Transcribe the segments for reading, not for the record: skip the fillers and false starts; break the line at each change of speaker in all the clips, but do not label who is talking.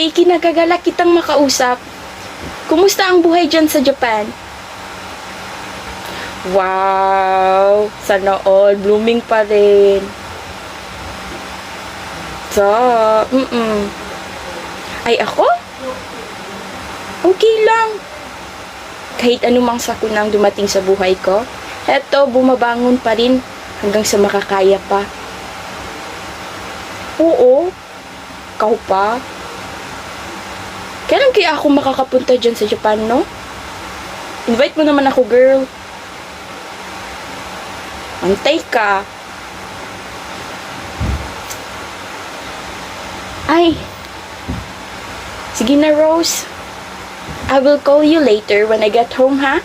Uy, kinagagala kitang makausap. Kumusta ang buhay dyan sa Japan? Wow! Sana all, blooming pa rin. So, Ay, ako? Okay lang. Kahit anumang sakunang dumating sa buhay ko, eto, bumabangon pa rin hanggang sa makakaya pa. Oo, ikaw pa. Kailan kaya ako makakapunta dyan sa Japan, no? Invite mo naman ako, girl. Antay ka. Ay. Sige na, Rose. I will call you later when I get home, ha?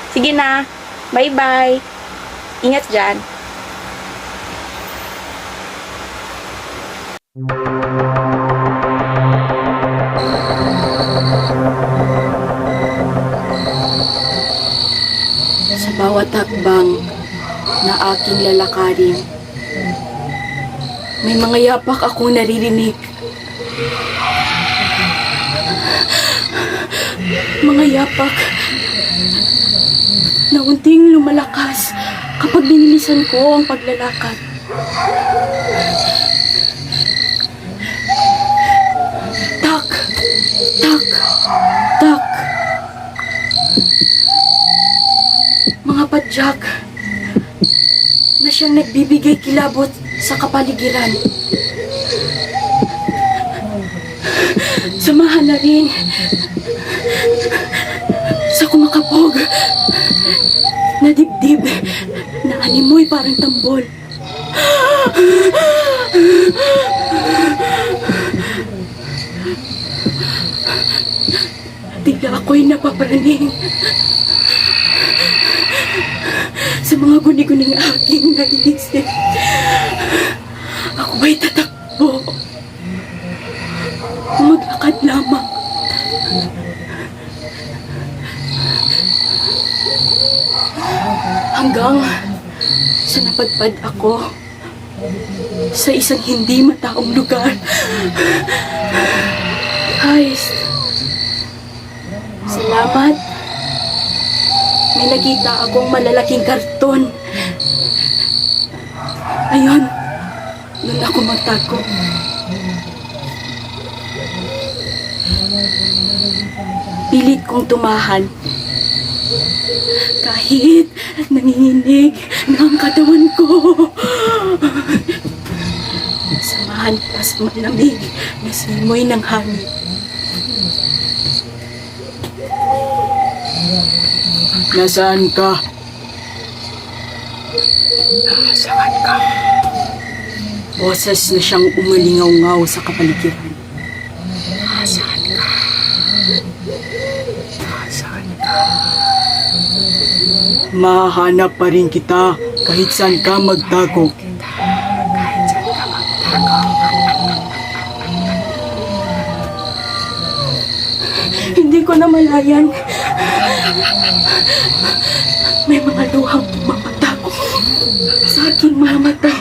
Sige na. Bye-bye. Ingat dyan. Sa bawat hakbang na aking lalakarin, may mga yapak akong naririnig. Mga yapak na unting lumalakas kapag binilisan ko ang paglalakad. Tak, tak, tak. Mga padyak na siyang nagbibigay kilabot sa kapaligiran. Samahan na rin sa kumakapog na dibdib na animoy parang tambol. Tila ako'y napaparaning sa mga guni-guning aking naiisip. Ako ba'y tatakbo? Maglakad lamang. Hanggang sa napadpad ako sa isang hindi mataong lugar. Ay, salamat. May nakita akong malalaking karton. Ayun, doon ako magtago. Pilit kong tumahan. Kahit nanginginig na ang katawan ko. Samahan pa sa malamig na simoy ng hangin.
Nasaan ka?
Nasaan ka?
Boses na siyang umalingaw-ngaw sa kapaligiran.
Nasaan ka? Nasaan ka?
Mahanap pa rin kita kahit saan ka magtago.
Kahit saan ka magtago. Hindi ko na malayan. May mga luhang pumapatago sa aking mga mata.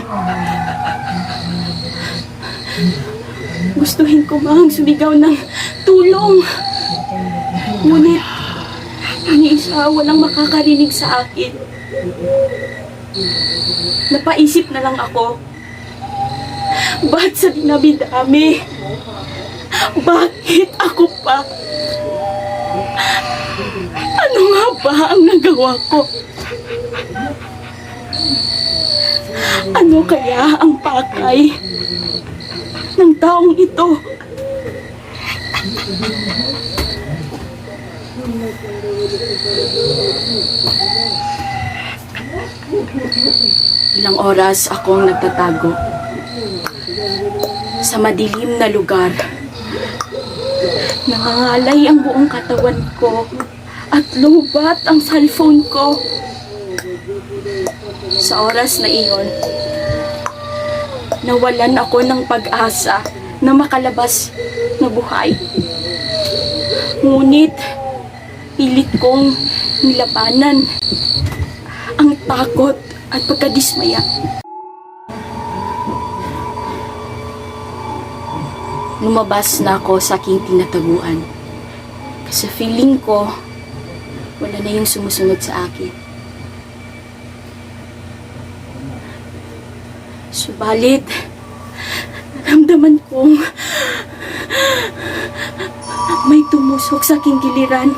Gustuhin ko mang sumigaw ng tulong. Ngunit, iniisa walang makakarinig sa akin. Napaisip na lang ako. Ba't sa dinabi-dami? Bakit ako pa? Ano nga ba ang nagawa ko? Ano kaya ang pakay ng taong ito? Ilang oras akong nagtatago sa madilim na lugar. Nangangalay ang buong katawan ko at lubat ang cellphone ko. Sa oras na iyon, nawalan ako ng pag-asa na makalabas na buhay. Ngunit, pilit kong nilabanan ang takot at pagkadismaya. lumabas na ako sa aking tinataguan. Kasi feeling ko, wala na yung sumusunod sa akin. Subalit, naramdaman kong may tumusok sa aking giliran.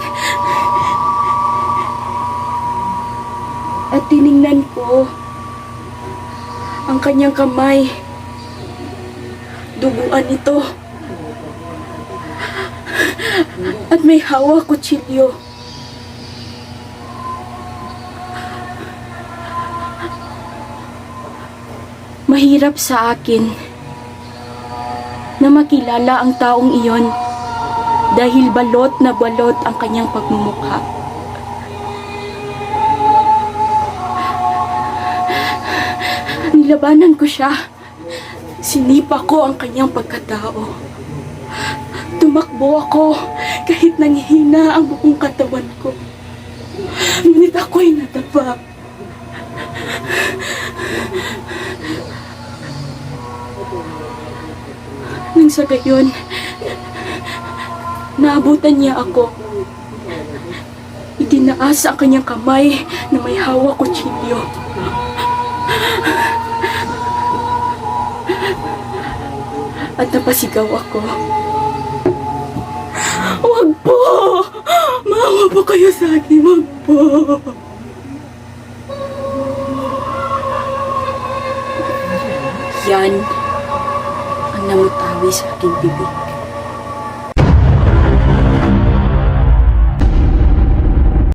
At tiningnan ko ang kanyang kamay. Duguan ito. At may hawak kutsilyo. Mahirap sa akin na makilala ang taong iyon dahil balot na balot ang kanyang pagmumukha. Nilabanan ko siya. Sinipa ko ang kanyang pagkatao. Tumakbo ako kahit nanghihina ang buong katawan ko. Ngunit ako'y nadapa. Nang sa gayon, naabutan niya ako. Itinaas ang kanyang kamay na may hawak kutsilyo. At napasigaw ako. Wag po! Maawa po kayo sa akin, wag po! Yan ang namutawi sa aking bibig.